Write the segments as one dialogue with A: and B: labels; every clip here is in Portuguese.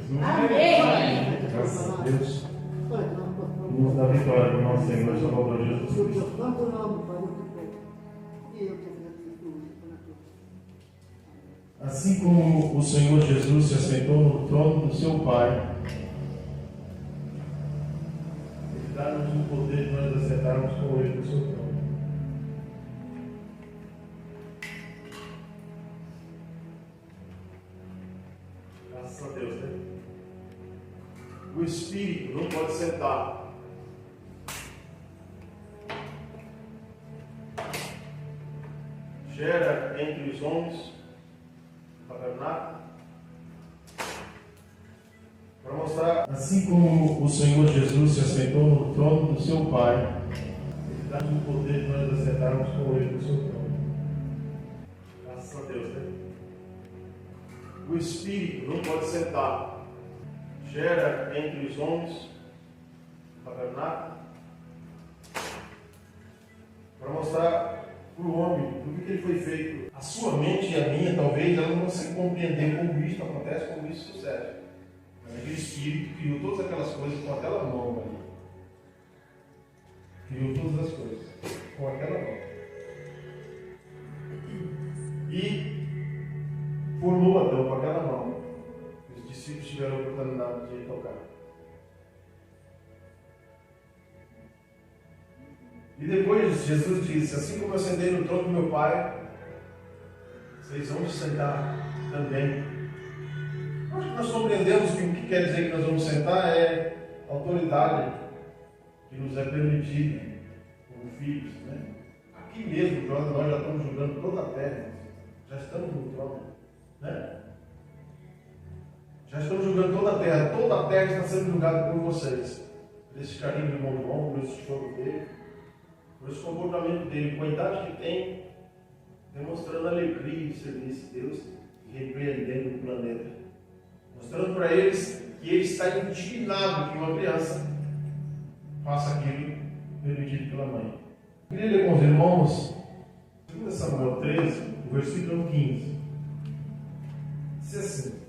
A: Amém.
B: Graças a Deus. Vamos dar vitória para o nosso Senhor e Salvador Jesus Cristo. Assim como o Senhor Jesus se assentou no trono do seu Pai, Ele dá-nos o poder de nós assentarmos com Ele no seu trono. Graças a Deus, né? O Espírito não pode sentar. Gera entre os homens tabernáculo para mostrar, assim como o Senhor Jesus se assentou no trono do seu Pai, Ele dá-nos o poder de nós assentarmos com Ele no seu trono. Graças a Deus, né? O Espírito não pode sentar. Gera entre os homens tabernáculo para mostrar para o homem do que ele foi feito. A sua mente e a minha, talvez, ela não consiga compreender como isso acontece, como isso sucede. Mas aquele Espírito criou todas aquelas coisas com aquela mão ali. Criou todas as coisas com aquela mão. E formou Adão com aquela mão. Os discípulos tiveram a oportunidade de tocar. E depois Jesus disse: assim como eu sentei no trono do meu Pai, vocês vão sentar também. Acho que nós compreendemos que o que quer dizer que nós vamos sentar é autoridade que nos é permitida como filhos, né? Aqui mesmo, nós já estamos julgando toda a terra, já estamos no trono, né? Já estamos julgando toda a terra está sendo julgada por vocês. Por esse carinho do irmão João, por esse choro dele, por esse comportamento dele, com a idade que tem, demonstrando alegria de serviço de Deus e repreendendo o planeta, mostrando para eles que ele está indignado que uma criança faça aquilo permitido pela mãe. Eu queria ler com os irmãos 2 Samuel 13, o versículo 15. Diz assim: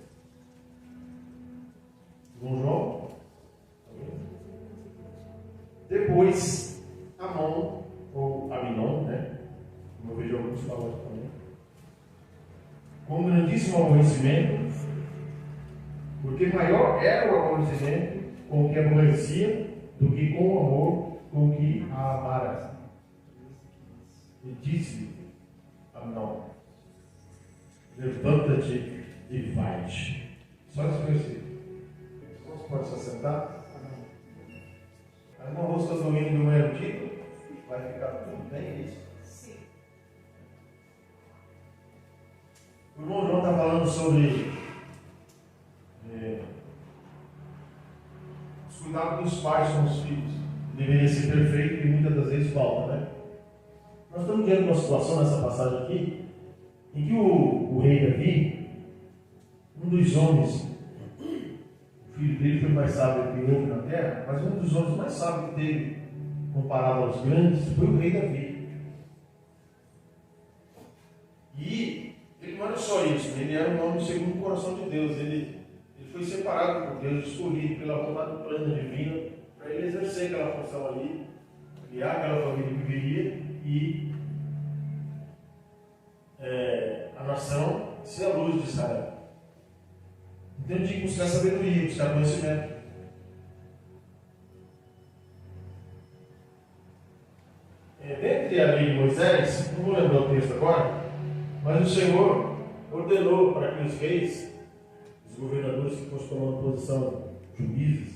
B: Irmão João, depois Amon, ou Aminon, né? Como eu vejo alguns falando também, com grandíssimo aborrecimento, porque maior era o aborrecimento com o que aborrecia do que com o amor com que a amara. E disse Aminon: levanta-te e vai-te. Só esse versículo. Você pode se assentar? A irmã Rosa está ouvindo de um erudito? Vai ficar tudo bem isso? Sim. O irmão João está falando sobre os cuidados dos pais com os filhos. Deveria ser perfeito e muitas das vezes falta, né? Nós estamos diante de uma situação nessa passagem aqui, em que o rei Davi, um dos homens, o filho dele foi mais sábio que houve na terra, mas um dos homens mais sábios que teve, comparado aos grandes, foi o rei Davi. E ele não era só isso, ele era um homem segundo o coração de Deus. Ele foi separado por Deus, escolhido pela vontade plena divina, para ele exercer aquela função ali, criar aquela família que viria e a nação ser a luz de Israel. Então ele tinha que buscar sabedoria, buscar conhecimento. Dentre a lei de Moisés, não vou lembrar o texto agora, mas o Senhor ordenou para que os reis, os governadores que fossem tomando posição, juízes,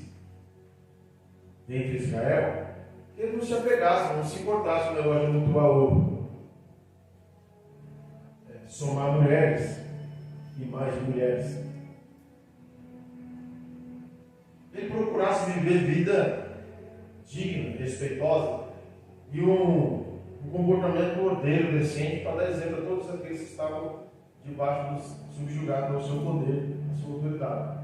B: dentre Israel, que eles não se apegassem, não se importassem com o negócio de mutuar ovo, somar mulheres e mais de mulheres. Ele procurasse viver vida digna, respeitosa e um comportamento ordeiro, decente, para dar exemplo a todos aqueles que estavam debaixo subjugados ao seu poder, à sua autoridade.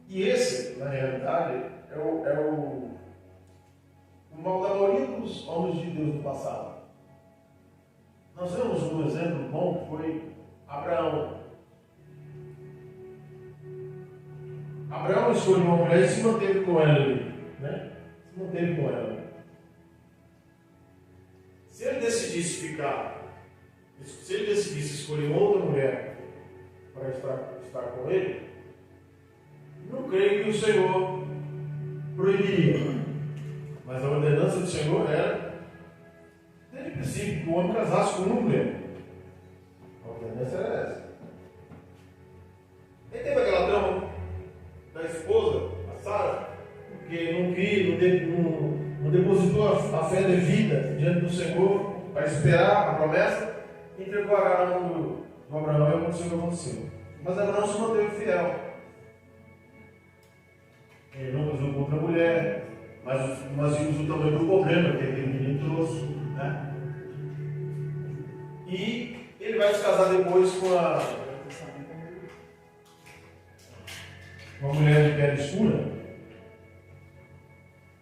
B: E esse, na realidade, é o mal da maioria dos homens de Deus do passado. Nós temos um exemplo bom que foi Abraão. Abraão escolheu uma mulher e se manteve com ela ali, né? Se manteve com ela. Se ele decidisse se ele decidisse escolher outra mulher para estar com ele, não creio que o Senhor proibiria. Mas a ordenança do Senhor era, desde o princípio, que o homem casasse com uma mulher. A ordenança era essa. Ele teve aquela trama da esposa, a Sara, porque não depositou a fé devida diante do Senhor para esperar a promessa, e entregou a Agar na mão do Abraão, e aconteceu o que aconteceu. Mas Abraão se manteve fiel. Ele não casou com outra mulher, mas vimos o tamanho do problema que aquele menino trouxe, né? E ele vai se casar depois com uma mulher de pele escura,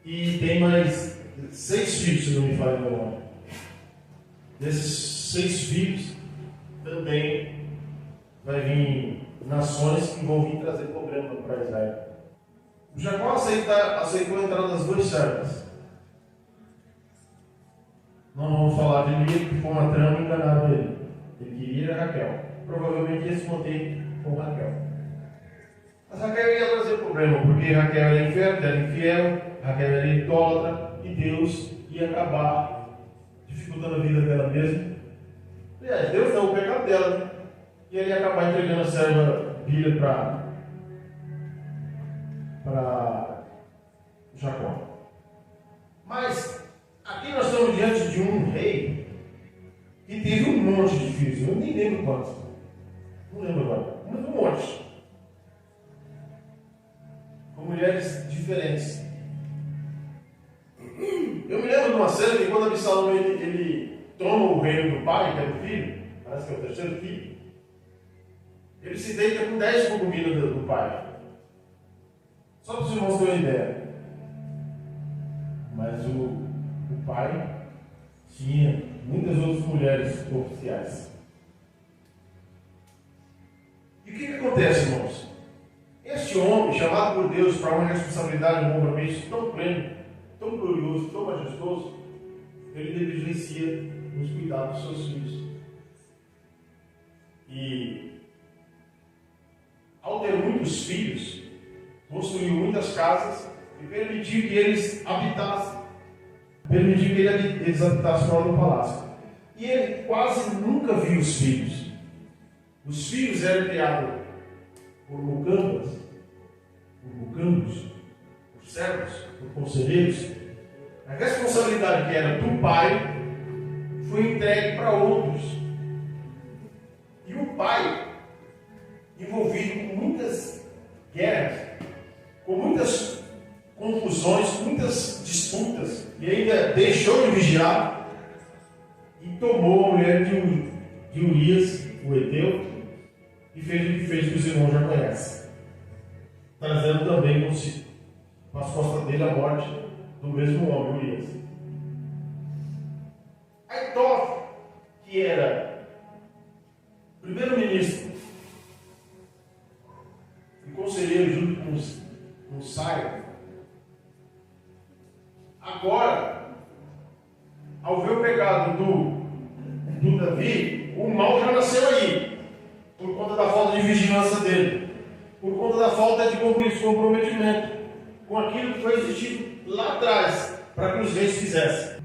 B: e tem mais 6 filhos, se não me falha a memória. Desses 6 filhos também vai vir nações que vão vir trazer problema para Israel. O Jacó aceitou a entrada das 2 servas. Não vamos falar de Lia, que foi uma trama e enganaram ele. Ele queria Raquel. Provavelmente ia se manter com Raquel. Mas Raquel ia trazer problema, porque Raquel era infiel, Raquel era idólatra, e Deus ia acabar dificultando a vida dela mesma. Aliás, Deus deu o pecado dela, né? E ele ia acabar entregando a serva Bila para Jacó. Mas aqui nós estamos diante de um rei que teve um monte de filhos. Eu nem lembro quantos. Não lembro agora. Mas um monte. Com mulheres diferentes. Eu me lembro de uma cena que quando Absalão ele toma o reino do pai, que é do filho, parece que é o terceiro filho, ele se deita com 10 concubinas do pai. Só para os irmãos terem uma ideia. Mas o pai tinha muitas outras mulheres oficiais. E o que acontece, irmãos? Este homem, chamado por Deus para uma responsabilidade, um compromisso tão pleno, tão glorioso, tão majestoso, ele negligencia nos cuidados dos seus filhos. E, ao ter muitos filhos, construiu muitas casas e permitiu que eles habitassem. Permitiu que eles habitassem fora do palácio. E ele quase nunca viu os filhos. Os filhos eram criados por mucambas, por servos, por conselheiros. A responsabilidade que era do pai foi entregue para outros. E o pai, envolvido com muitas guerras, com muitas confusões, muitas disputas, e ainda deixou de vigiar e tomou a mulher de Urias, o Eteu, e fez o que fez, que os irmãos já conhecem, trazendo também consigo, nas costas dele, a morte do mesmo homem, Urias. Aitof, que era primeiro-ministro e conselheiro junto com Sai, agora, ao ver o pecado do Davi, o mal já nasceu aí, por conta da falta de vigilância dele, por conta da falta de comprometimento com aquilo que foi exigido lá atrás, para que os reis fizessem.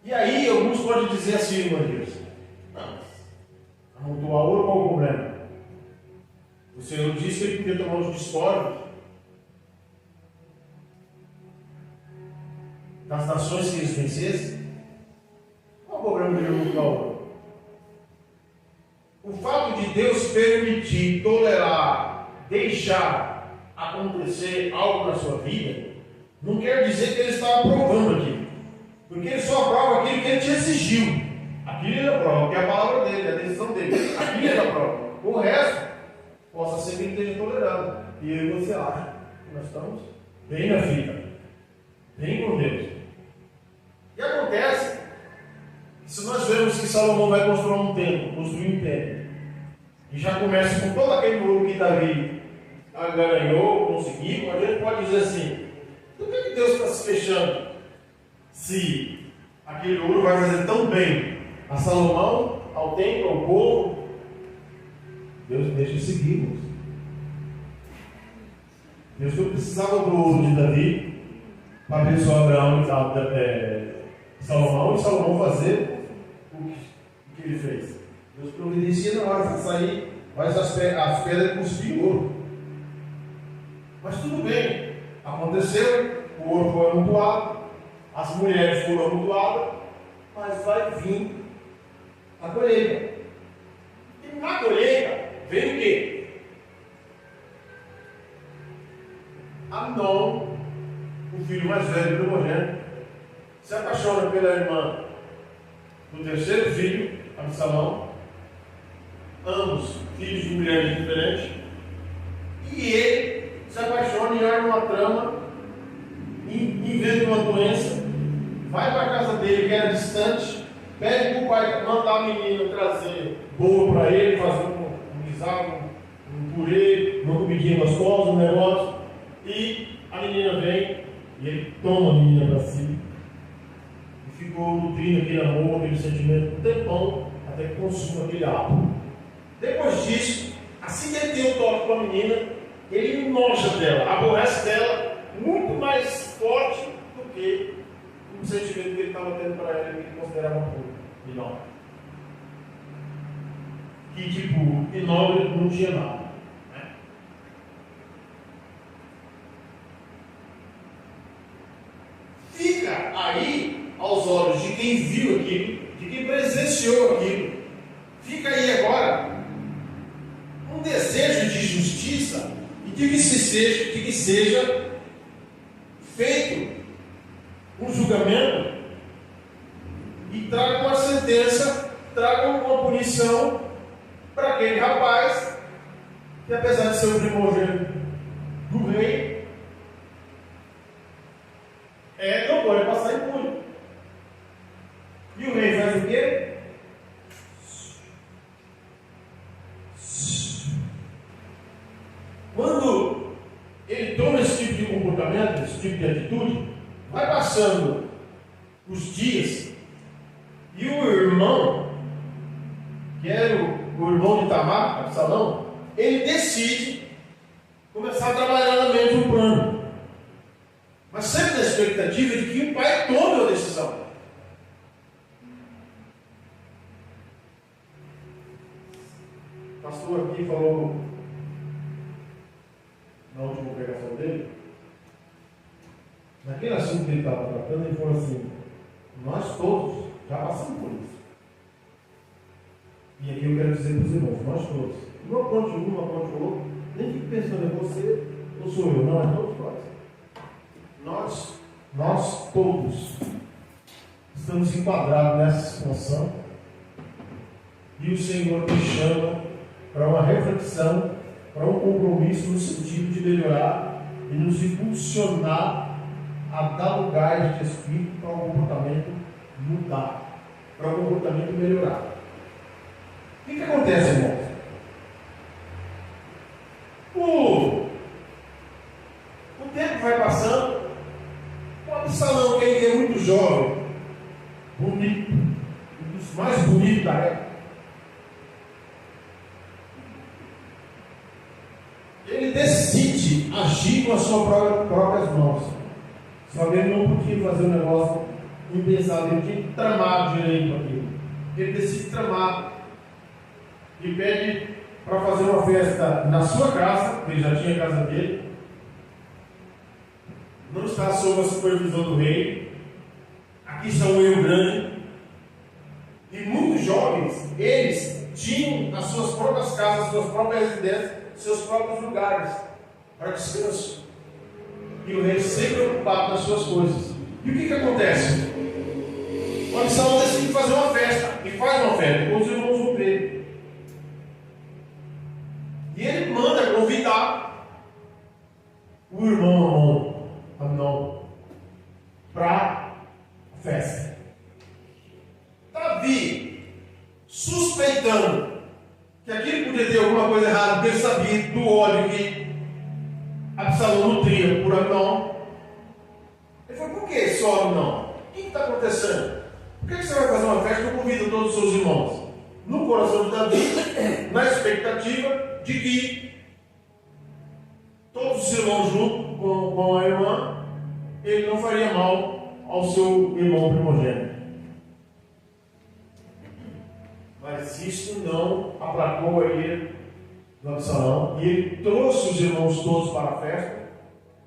B: E aí, alguns podem dizer assim, irmã Deus, amontoar ouro, qual o problema? O Senhor disse que ele podia tomar os despojos das nações que eles vencessem. Qual o problema de amontoar ouro? O fato de Deus permitir, tolerar, deixar acontecer algo na sua vida, não quer dizer que ele está aprovando aquilo. Porque ele só aprova aquilo que ele te exigiu. Aquilo ele aprova, que é a palavra dele, a decisão dele. Aquilo ele aprova. O resto, possa ser que ele esteja tolerando. E eu e você acha que nós estamos bem na fita, bem com Deus. E acontece que se nós vemos que Salomão vai construir um templo, e já começa com todo aquele ouro que Davi ganhou, conseguiu, a gente pode dizer assim: por que Deus está se fechando se aquele ouro vai fazer tão bem a Salomão, ao templo, ao povo? Deus deixa seguirmos. Deus não precisava do ouro de Davi para abençoar Abraão e Salomão, e Salomão fazer o que ele fez. Deus providencia na hora de sair, mas as pedras cuspiam ouro. Mas tudo bem, aconteceu, o ouro foi amontoado, as mulheres foram amontoadas, mas vai vir a colheita. E na colheita vem o quê? Amnon, o filho mais velho do primogênito, se apaixona pela irmã do terceiro filho, Absalão, ambos filhos de mulheres diferentes, e ele se apaixona e arma uma trama, inventa uma doença, vai para a casa dele, que era distante, pede para o pai mandar a menina trazer bolo para ele, fazer um guisado, um purê, uma comidinha gostosa, um negócio, e a menina vem e ele toma a menina para si e ficou nutrindo aquele amor, aquele sentimento um tempão, até que consuma aquele ato. Depois disso, assim que ele tem o toque com a menina, ele enoja dela, aborrece dela muito mais forte do que o sentimento que ele estava tendo para ela, que ele considerava puro e nobre. Que tipo, e nobre não tinha nada. Fica aí, aos olhos de quem viu aquilo, de quem presenciou aquilo, fica aí agora um desejo de justiça e de que seja feito um julgamento e traga uma sentença, traga uma punição para aquele rapaz que, apesar de ser o primogênito do rei, não pode passar impune. E o rei faz o quê? Quando ele toma esse tipo de comportamento, esse tipo de atitude, vai passando os dias e o irmão, que era o irmão de Tamar, Absalão, ele decide começar a trabalhar no mesmo plano. Mas sempre na expectativa de que o pai tome a decisão. O pastor aqui falou na última pregação dele, naquele assunto que ele estava tratando, ele falou assim: nós todos já passamos por isso. E aqui eu quero dizer para os irmãos, nós todos. Não apronte um, não apronte o outro, nem fique pensando em você ou sou eu, não, é todos nós. Nós todos estamos enquadrados nessa situação e o Senhor nos chama para uma reflexão, para um compromisso no sentido de melhorar e nos impulsionar a dar lugar de espírito para o comportamento mudar, para o comportamento melhorar. O que acontece, irmãos? O tempo vai passando. O Absalão, que ele é muito jovem, bonito, um dos mais bonitos da época, ele decide agir com as suas próprias mãos. Só que ele não podia fazer um negócio impensado, ele tinha que tramar direito aquilo. Ele decide tramar e pede para fazer uma festa na sua casa, ele já tinha a casa dele. Não está sob a supervisão do rei. Aqui está um erro grande. E muitos jovens, eles tinham as suas próprias casas, suas próprias residências, seus próprios lugares para descanso. E o rei sempre preocupado nas suas coisas. E o que acontece? O Absalão decide fazer uma festa. E faz uma festa. Depois os irmãos vão ver. E ele manda convidar o irmão Amnon para a festa. Davi, suspeitando que que aquilo podia ter alguma coisa errada, porque ele sabia do ódio que Absalão nutria por Amnon. Ele falou: por que só Amnon? O que está acontecendo? Por que você vai fazer uma festa que convida todos os seus irmãos? No coração de Davi, na expectativa de que todos os irmãos junto com a irmã, ele não faria mal ao seu irmão primogênito. Mas isso não aplacou a ira do Absalão, e ele trouxe os irmãos todos para a festa,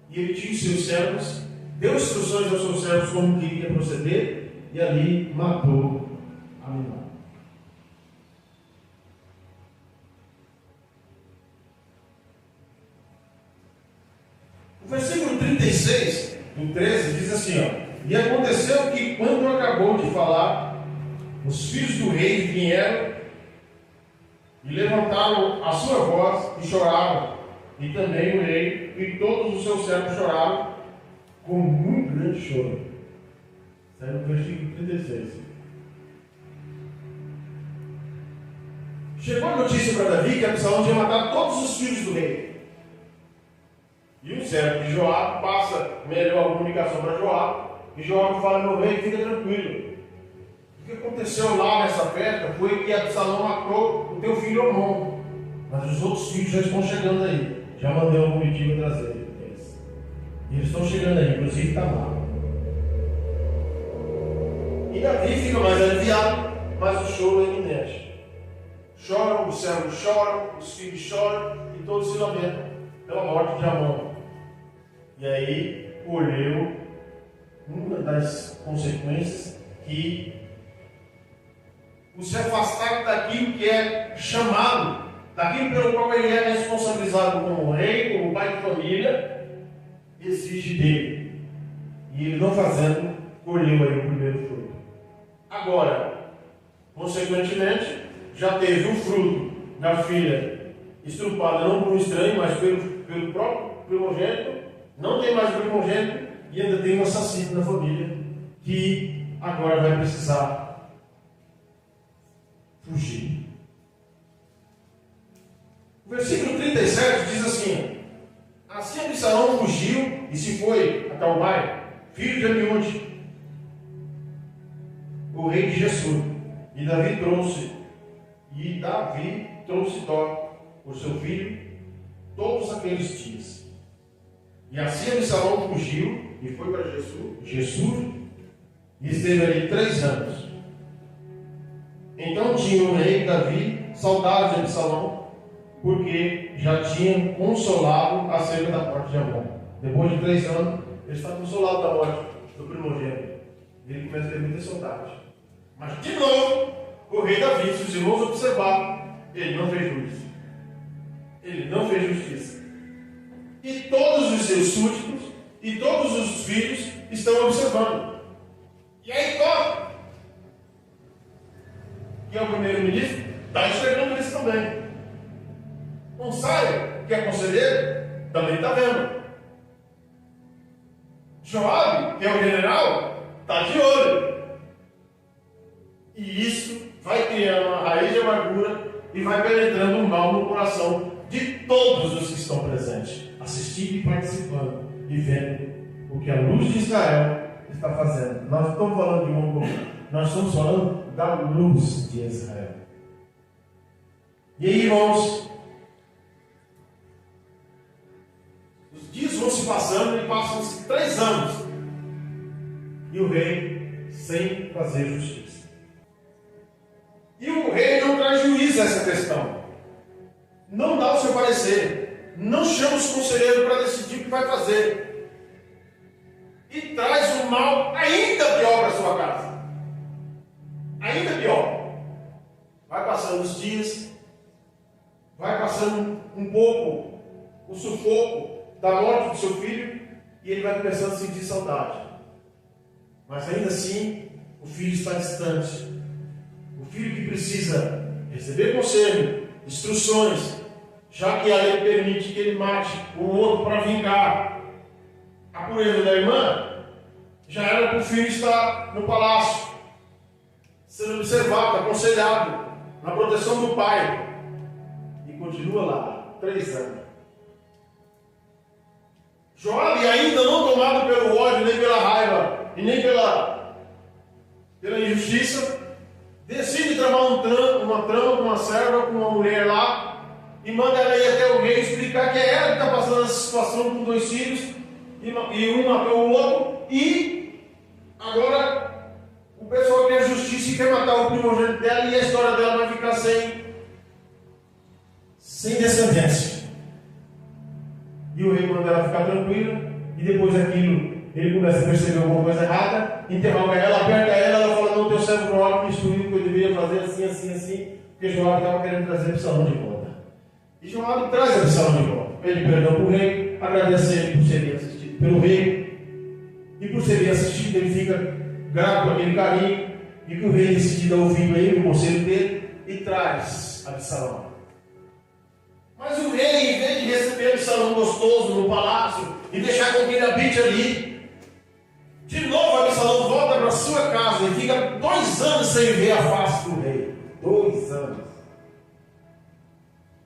B: e ele tinha os seus servos, deu instruções aos seus servos como que iria proceder, e ali matou Amnon. O versículo 36 do 13 diz assim, ó: e aconteceu que quando acabou de falar, os filhos do rei vieram e levantaram a sua voz e choravam, e também o rei e todos os seus servos choraram com muito grande choro. Sai no versículo 36. Chegou a notícia para Davi que Absalão tinha matado todos os filhos do rei. E um servo de Joabe passa melhor a comunicação para Joabe, e Joabe fala: meu rei, fica tranquilo. O que aconteceu lá nessa festa foi que Absalão matou o teu filho Amnon, mas os outros filhos já estão chegando aí. Já mandei uma comitiva trazer eles. E eles estão chegando aí, inclusive Tamar. E Davi fica mais aliviado, mas o choro é iminente. Choram, os servos choram, os filhos choram, e todos se lamentam pela morte de Amnon. E aí colheu uma das consequências, que o se afastar daquilo que é chamado, daquilo pelo qual ele é responsabilizado como rei, como pai de família, exige dele. E ele não fazendo, colheu aí o primeiro fruto. Agora, consequentemente, já teve o fruto da filha estrupada não por um estranho, mas pelo próprio primogênito. Não tem mais primogênito e ainda tem um assassino na família que agora vai precisar fugir. O versículo 37 diz assim: assim Absalão fugiu e se foi a Talmai, filho de Amiúde, o rei de Gessur, e Davi trouxe Tó, o seu filho, todos aqueles dias. E assim Absalão fugiu e foi para Gessur, e esteve ali 3 anos. Então tinha o rei Davi saudade de Absalão, porque já tinha consolado acerca da morte de Amnon. Depois de 3 anos, ele está consolado da morte do primogênito. Ele começa a ter muita saudade. Mas de novo, o rei Davi, se os irmãos observaram, ele não fez juízo. Ele não fez justiça. E todos os seus súditos e todos os filhos estão observando. E aí Tó, que é o primeiro-ministro, está enxergando isso também. Saia, que é conselheiro, também está vendo. Joabe, que é o general, está de olho. E isso vai criando uma raiz de amargura e vai penetrando um mal no coração de todos os que estão presentes, assistindo e participando e vendo o que a luz de Israel está fazendo. Nós não estamos falando de um homem, nós estamos falando da luz de Israel. E aí, irmãos, os dias vão se passando e passam-se 3 anos e o rei sem fazer justiça. E o rei não traz juízo a essa questão, não dá o seu parecer, não chama os conselheiros para decidir o que vai fazer, e traz um mal ainda pior para a sua casa. Ainda pior. Vai passando os dias, vai passando um pouco o sufoco da morte do seu filho, e ele vai começando a sentir saudade. Mas ainda assim, o filho está distante. O filho que precisa receber conselho, instruções, já que a lei permite que ele mate o outro para vingar a pureza da irmã, já era para o filho estar no palácio, sendo observado, aconselhado, na proteção do pai. continua lá, 3 anos. Joabe, ainda não tomado pelo ódio, nem pela raiva, e nem pela injustiça, decide tramar uma trama com uma serva, com uma mulher lá, e manda ela ir até o rei explicar que é ela que está passando essa situação com 2 filhos, e um matou o outro, e agora o pessoal quer justiça e quer matar o primogênito dela, e a história dela vai ficar sem descendência. E o rei manda ela ficar tranquila, e depois daquilo ele começa a perceber alguma coisa errada, interroga ela, aperta ela, ela fala: não, teu servo Joabe me instruiu que eu deveria fazer assim, assim, assim, porque Joabe estava querendo trazer Absalão de volta. E Joabe traz Absalão de volta, pede perdão para o rei, agradece ele por ser bem assistido pelo rei, e por ser bem assistido ele fica grato por aquele carinho, e que o rei decide dar ouvido a ele, o conselho dele, e traz Absalão. Mas o rei, em vez de receber Absalão gostoso no palácio e deixar com que ele habite ali, de novo Absalão volta para sua casa e fica 2 anos sem ver a face do rei. 2 anos.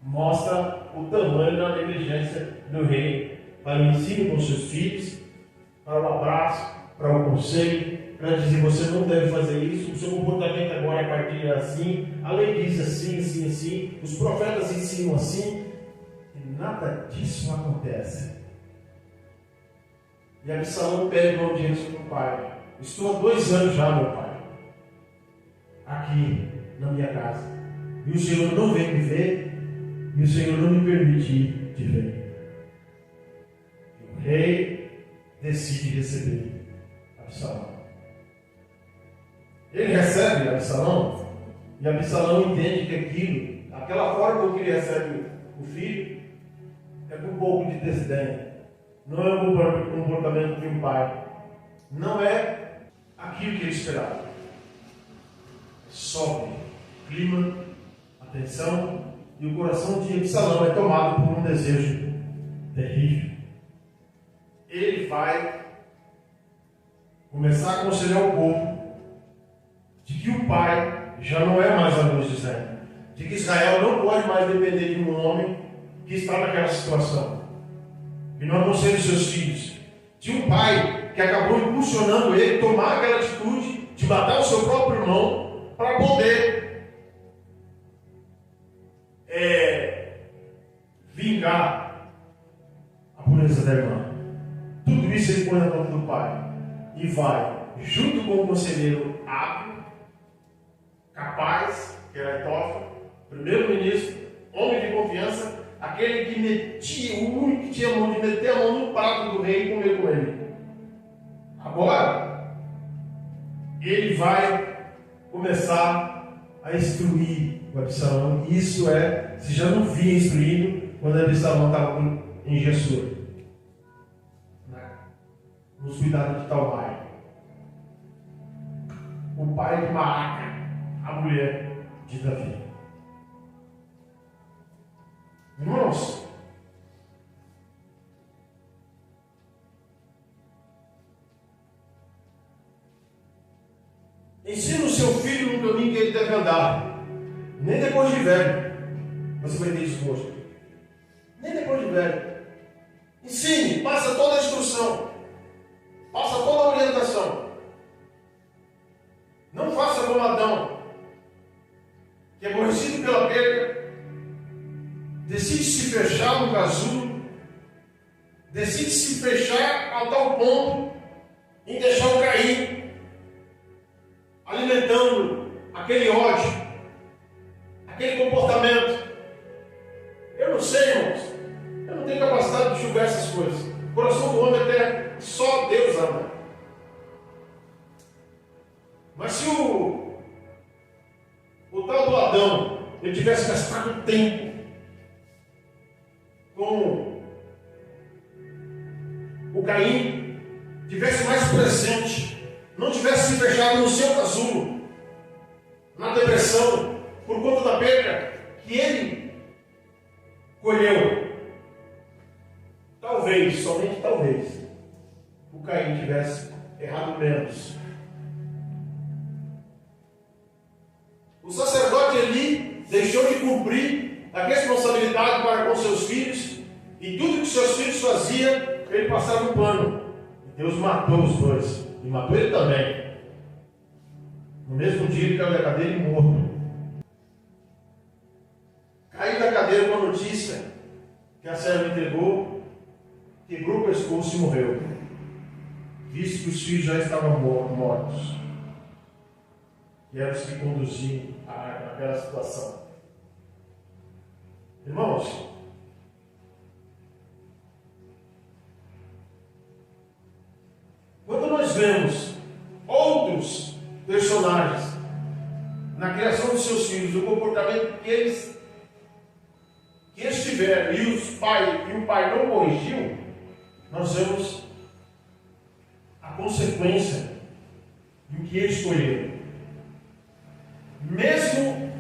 B: Mostra o tamanho da negligência do rei para o ensino com seus filhos, para o abraço, para o conselho, para dizer: você não deve fazer isso, o seu comportamento agora a partir é assim, a lei diz assim, assim, assim, os profetas ensinam assim. Nada disso acontece. E Absalão pede uma audiência com o pai. Estou há 2 anos já, meu pai, aqui na minha casa, e o Senhor não vem me ver, e o Senhor não me permite ir te ver. E o rei decide receber Absalão. Ele recebe Absalão, e Absalão entende que aquela forma que ele recebe o filho, é com um pouco de desdém. Não é o comportamento de um pai. Não é aquilo que ele esperava. Sobe clima, atenção, e o coração de Absalão é tomado por um desejo terrível. Ele vai começar a aconselhar o povo de que o pai já não é mais a luz de Israel, de que Israel não pode mais depender de um homem que está naquela situação, que não aconselha os seus filhos, de um pai que acabou impulsionando ele a tomar aquela atitude de matar o seu próprio irmão para poder vingar a pureza da irmã. Tudo isso ele põe na mão do pai e vai, junto com o conselheiro hábil, capaz, que era Aitofel, primeiro-ministro, homem de confiança, aquele que metia, o único que tinha mão de meter a mão no prato do rei e comer com ele. Agora, ele vai começar a instruir o Absalão. Isso se já não vinha instruindo quando Absalão estava em Gessur, nos cuidados de Talmai. O pai de Maaca, a mulher de Davi. Irmãos, ensina o seu filho no caminho que ele deve andar. Nem depois de velho você vai ter desgosto. Nem depois de velho. Ensine, passa toda a instrução, passa toda a orientação. Não faça como Adão, que é aborrecido pela perda, decide se fechar no casulo, decide se fechar a tal ponto em deixar o Caim alimentando aquele ódio, aquele comportamento. Eu não sei, irmãos, eu não tenho capacidade de julgar essas coisas. O coração do homem até só Deus ama. Mas se o tal do Adão ele tivesse gastado tempo com o Caim, tivesse mais presente, não tivesse se fechado no seu casulo, na depressão, por conta da perda que ele colheu, talvez, somente talvez, o Caim tivesse errado menos. O sacerdote Eli deixou de cumprir a responsabilidade para com seus filhos, e tudo que seus filhos faziam, ele passava um pano. Deus matou os dois, e matou ele também. No mesmo dia ele caiu da cadeira e morto. Caiu da cadeira com a notícia que a serva entregou, quebrou o pescoço e morreu, visto que os filhos já estavam mortos, e eram os que conduziam aquela situação. Irmãos, quando nós vemos outros personagens na criação dos seus filhos, o comportamento que eles tiveram e o pai não corrigiu, nós vemos a consequência e o que eles escolheram. Mesmo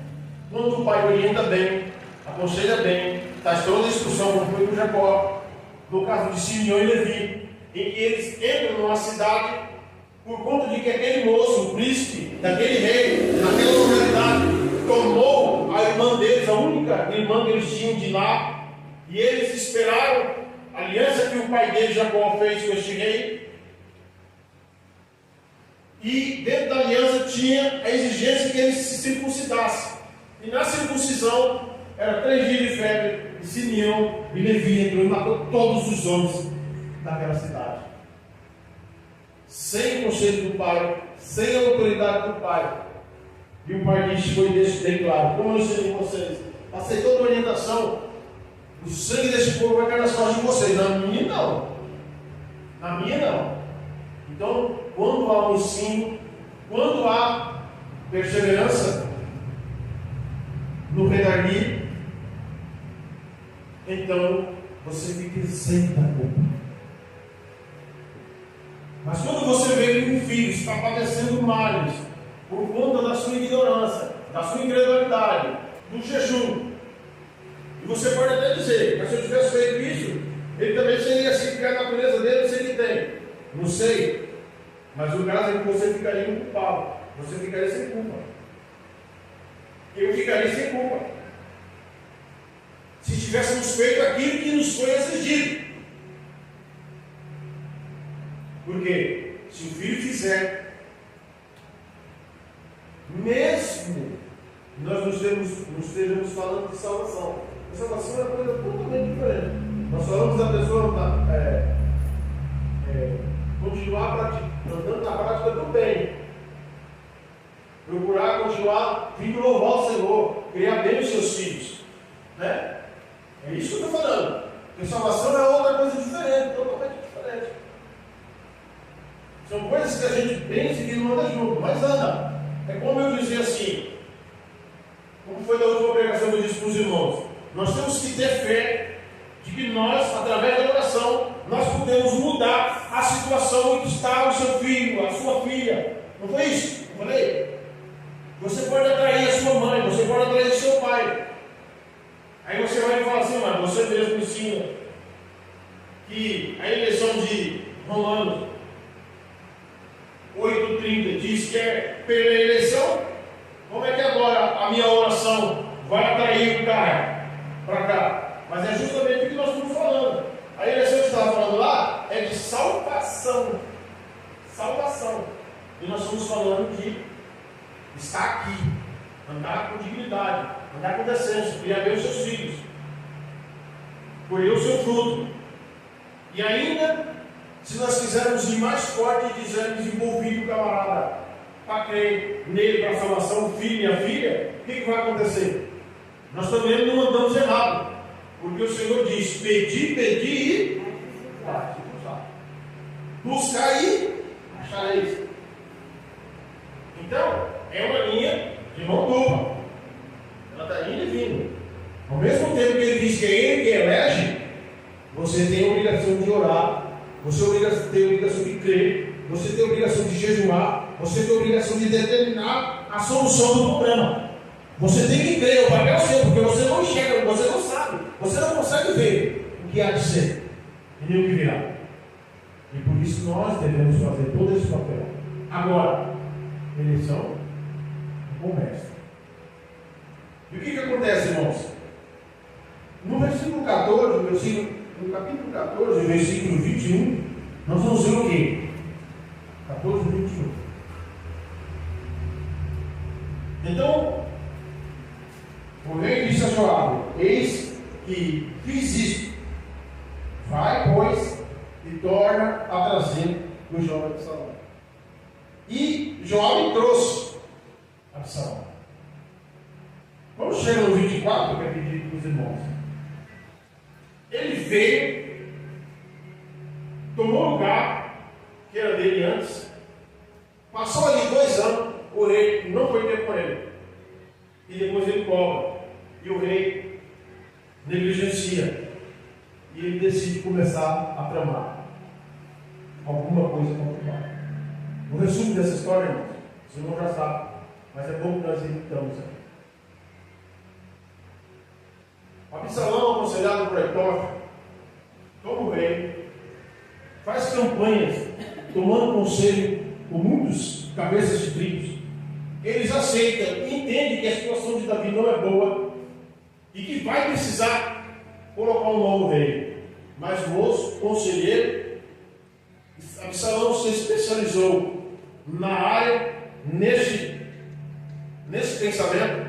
B: quando o pai orienta bem, aconselha bem, traz toda a instrução, como foi com Jacó, no caso de Simeão e Levi, em que eles entram numa cidade por conta de que aquele moço, o príncipe daquele rei, naquela localidade, tomou a irmã deles, a única irmã que eles tinham de lá, e eles esperaram a aliança que o pai deles, Jacó, fez com este rei. E dentro da aliança tinha a exigência que eles se circuncidassem. E na circuncisão era 3 dias de febre, e Simeão e Levi entrou e matou todos os homens daquela cidade. Sem o conselho do pai, sem a autoridade do pai. E o pai disse, foi desse bem claro: como eu ensinei vocês, passei toda a orientação, o sangue desse povo vai cair nas costas de vocês. Na minha não. Na minha não. Então, quando há um ensino, quando há perseverança no redarguir, então você fica isento da culpa. Mas quando você vê que um filho está padecendo males por conta da sua ignorância, da sua incredulidade, do jejum, e você pode até dizer, mas se eu tivesse feito isso, ele também seria assim, porque a natureza dele eu sei que tem. Não sei. Mas o caso é que você ficaria culpado. Você ficaria sem culpa. Eu ficaria sem culpa. Se tivéssemos feito aquilo que nos foi exigido. Porque se o filho fizer, mesmo nós não estejamos falando de salvação. A salvação é uma coisa totalmente diferente. Nós falamos da pessoa continuar andando na prática do bem. Procurar continuar vindo louvar o Senhor, criar bem os seus filhos. Né? É isso que eu estou falando. Porque salvação é outra coisa diferente, totalmente diferente. São coisas que a gente pensa que não anda junto, mas anda. É como eu dizia assim, como foi da última pregação que eu disse para os irmãos, nós temos que ter fé de que nós, através da oração, nós podemos mudar a situação em que está o seu filho, a sua filha. Não foi isso? Eu falei? Você pode atrair a sua mãe, você pode atrair o seu pai. Aí você vai falar assim, mas você mesmo ensina que a eleição de Romanos 8:30 diz que é pela eleição. Como é que agora a minha oração vai atrair o cara para cá? Mas é justamente o que nós estamos falando. A eleição que estava falando lá é de salvação. Salvação. E nós estamos falando de estar aqui, andar com dignidade, andar com decência, criar bem os seus filhos, colher o seu fruto. E ainda, se nós quisermos ir mais forte e dizermos envolvido o camarada para crer nele, para a salvação, o filho e a filha, o que vai acontecer? Nós também não andamos errado, porque o Senhor diz: pedi, pedi e buscar e achareis. Então, é uma linha de mão dupla. Ela está indo e vindo. Ao mesmo tempo que ele diz que é ele que elege, você tem a obrigação de orar, você tem a obrigação de crer, você tem a obrigação de jejuar, você tem a obrigação de determinar a solução do problema. Você tem que crer, o papel é seu, porque você não enxerga, você não sabe, você não consegue ver o que há de ser e nem o que virá. E por isso nós devemos fazer todo esse papel. Agora, eleição começa. E o que acontece, irmãos? no capítulo 14, versículo 21, nós vamos ver o quê? 14, 21. Então, o rei disse a Joabe: eis que fiz isto. Vai, pois, e torna a trazer o jovem Absalão. E Joabe trouxe Absalão. Vamos chegar no 24, que eu quero pedir para os irmãos. Ele veio, tomou o lugar que era dele antes, passou ali 2 anos, o rei não foi ter com ele. E depois ele cobra. E o rei negligencia. E ele decide começar a tramar alguma coisa contra o pai. O resumo dessa história, irmãos, os irmãos já sabem, mas é bom que nós evitamos aqui. Absalão, aconselhado por Aitófel, como rei, faz campanhas, tomando conselho com muitos cabeças de tribos. Eles aceitam e entendem que a situação de Davi não é boa e que vai precisar colocar um novo rei. Mas o moço, conselheiro, Absalão se especializou na área, nesse pensamento,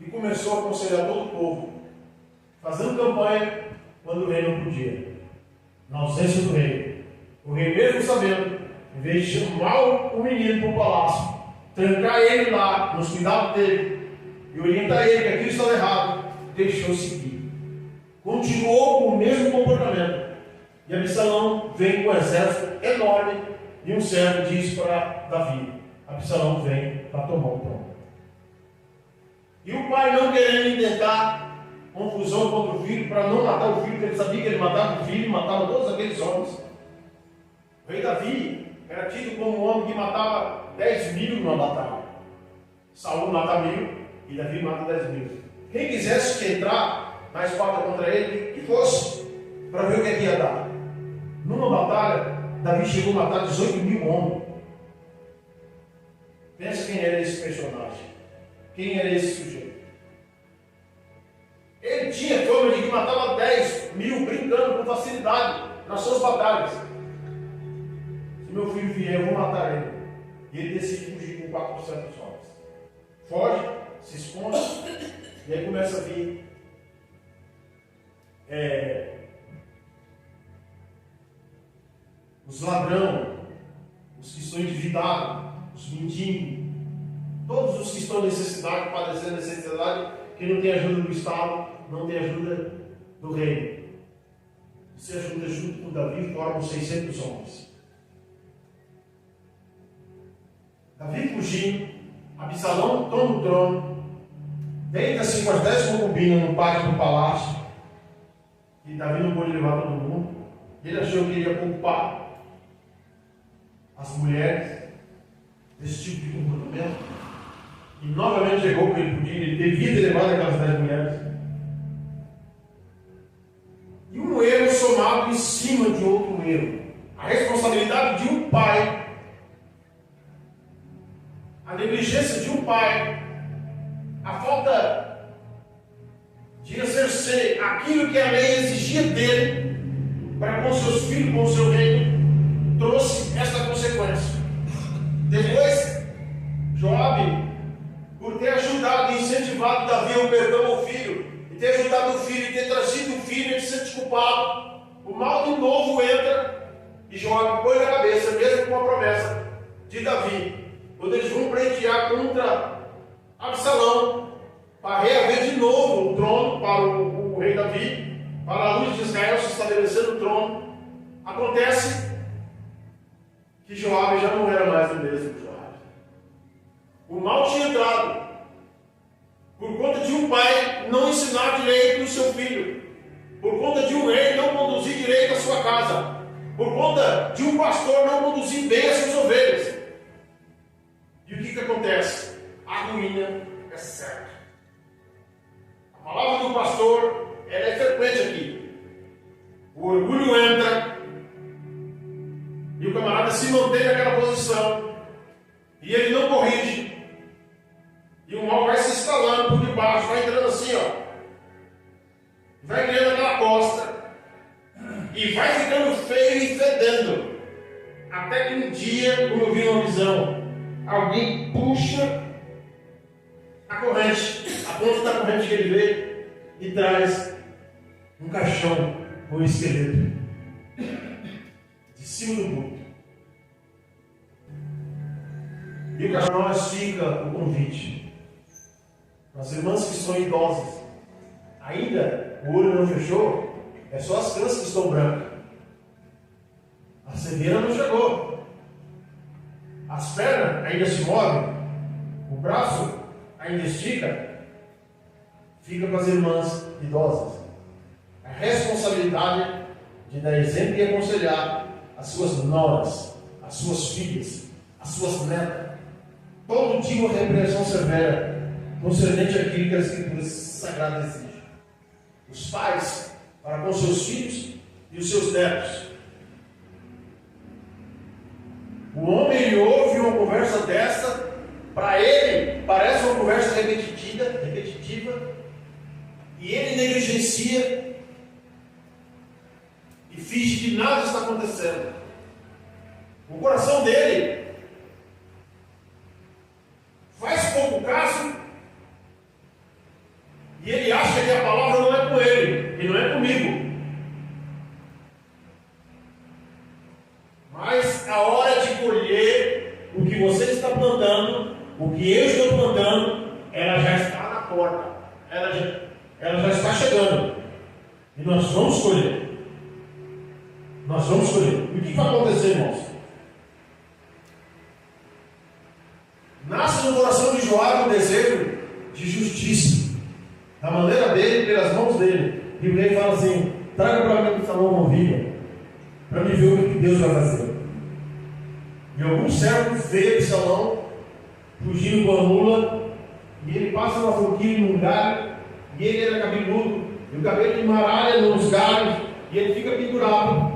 B: e começou a aconselhar todo o povo, fazendo campanha quando o rei não podia, na ausência do rei. O rei, mesmo sabendo, em vez de chamar o menino para o palácio, trancar ele lá, nos cuidados dele, e orientar ele que aquilo estava errado, deixou seguir. Continuou com o mesmo comportamento. E Absalão vem com um exército enorme, e um servo diz para Davi: Absalão vem para tomar o trono. E o pai, não querendo intentar confusão contra o filho, para não matar o filho, porque ele sabia que ele matava o filho, matava todos aqueles homens. O rei Davi era tido como um homem que matava 10.000 numa batalha. Saul mata 1.000 e Davi mata 10.000. Quem quisesse entrar na espada contra ele, que fosse, para ver o que ia dar. Numa batalha, Davi chegou a matar 18.000 homens. Pensa quem era esse personagem. Quem era esse sujeito? Ele tinha fama de que matava 10.000 brincando com facilidade nas suas batalhas. Se meu filho vier, eu vou matar ele. E ele decide fugir com 400 homens. Foge, se esconde, e aí começa a vir os ladrões, os que estão endividados, os mendigos, todos os que estão em necessidade, padecendo necessidade, que não tem ajuda do Estado, não tem ajuda do reino. Se ajuda junto com Davi, formam 600 homens. Davi fugindo, Absalão toma o trono, deita-se com as 10 concubinas no pátio do palácio, e Davi não pôde levar todo mundo. Ele achou que ele ia poupar as mulheres desse tipo de comportamento, e novamente chegou que ele podia, ele devia ter levado aquelas 10 mulheres. E um erro somado em cima de outro erro. A responsabilidade de um pai, a negligência de um pai, a falta de exercer aquilo que a lei exigia dele para com seus filhos, com o seu reino, trouxe esta consequência. Depois, Joabe, por ter ajudado e incentivado Davi ao perdão ao filho, e ter ajudado o filho, e ter trazido o filho, ele se sente culpado, o mal do novo entra, e Joabe põe na cabeça, mesmo com a promessa de Davi, quando eles vão pleitear contra Absalão, para reaver de novo o trono para o rei Davi, para a luz de Israel se estabelecer no trono, acontece que Joabe já não era mais o mesmo Joabe. O mal tinha entrado, por conta de um pai não ensinar direito o seu filho, por conta de um rei não conduzir direito a sua casa, por conta de um pastor não conduzir bem as suas ovelhas. E o que acontece? A ruína é certa. A palavra do pastor, ela é frequente aqui. O orgulho entra e o camarada se mantém naquela posição e ele não corrige, e o mal vai se instalando por debaixo, vai entrando assim, ó, vai criando aquela costa, E vai ficando feio e fedendo. Até que um dia, como eu vi uma visão, alguém puxa a corrente, a ponta da corrente que ele vê, e traz um caixão com um esqueleto de cima do culto. E para nós fica o convite. As irmãs que são idosas, ainda o olho não fechou, é só as crianças que estão brancas. A cegueira não chegou. As pernas ainda se movem, o braço ainda estica. Fica com as irmãs idosas. A responsabilidade de dar exemplo e aconselhar as suas noras, as suas filhas, as suas netas. Todo dia uma repreensão severa concernente àquilo que as Escrituras Sagradas exigem. Os pais para com seus filhos e os seus netos. O homem, ele ouve uma conversa dessa, para ele parece uma conversa repetitiva, e ele negligencia e finge que nada está acontecendo. O coração dele faz pouco caso, e ele acha que a palavra não é com ele, e não é comigo. Mas a hora de colher o que você está plantando, o que eu estou plantando, ela já está na porta, ela já está chegando, e nós vamos colher. Nós vamos colher. E o que vai acontecer, irmãos? Nasce no coração de Joabe o desejo de justiça, da maneira dele, pelas mãos dele. E o rei fala assim: traga para mim Absalão uma ovelha, para me ver o que Deus vai fazer. E algum servo vê Absalão fugindo com a mula, e ele passa uma forquilha num galho, e ele era cabeludo, e o cabelo embaralha nos galhos, e ele fica pendurado.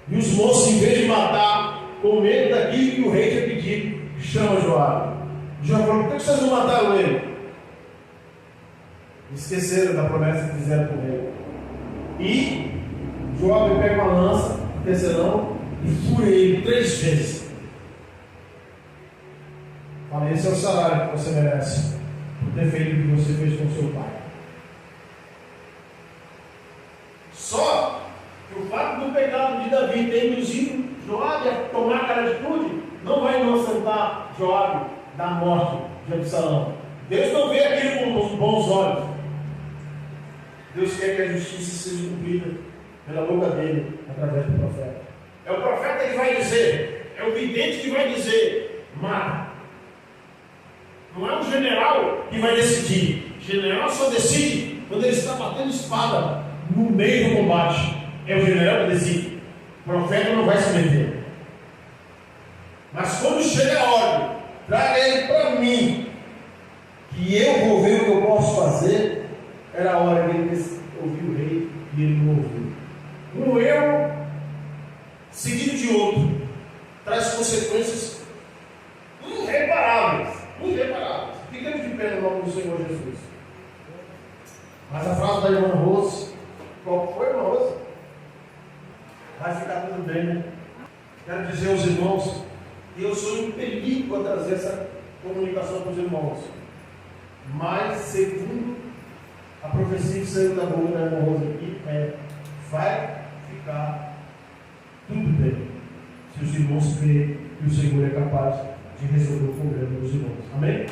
B: E os moços, em vez de matar, com medo daquilo que o rei tinha pedido, chama Joabe. Joabe falou: por que vocês não mataram ele? Esqueceram da promessa que fizeram com ele. E Joabe pega uma lança, um tecelão, e fura ele 3 vezes. Fala: esse é o salário que você merece por ter feito o que você fez com seu pai. Só que o fato do pecado de Davi ter induzido Joabe a tomar aquela atitude não vai inocentar Joabe da morte de Absalão. Deus não vê aquilo com os bons olhos. Deus quer que a justiça seja cumprida pela boca dele, através do profeta. É o profeta que vai dizer, é o vidente que vai dizer: mata. Não é um general que vai decidir. O general só decide quando ele está batendo espada no meio do combate. É o general que decide. O profeta não vai se meter. Mas quando chega a ordem, traga ele para mim, que eu vou ver o que eu posso fazer. Era a hora que ele ouviu o rei e ele não ouviu. Um erro seguido de outro traz consequências irreparáveis. Irreparáveis. Fiquemos de pé no nome do Senhor Jesus. Mas a frase da irmã Rose, qual foi, irmã Rose? Vai ficar tudo bem, né? Quero dizer aos irmãos que eu sou impelido a trazer essa comunicação com os irmãos. Mas, segundo a profecia que saiu da boca da irmã Rose aqui, vai ficar tudo bem, se os irmãos crerem que o Senhor é capaz de resolver o problema dos irmãos. Amém?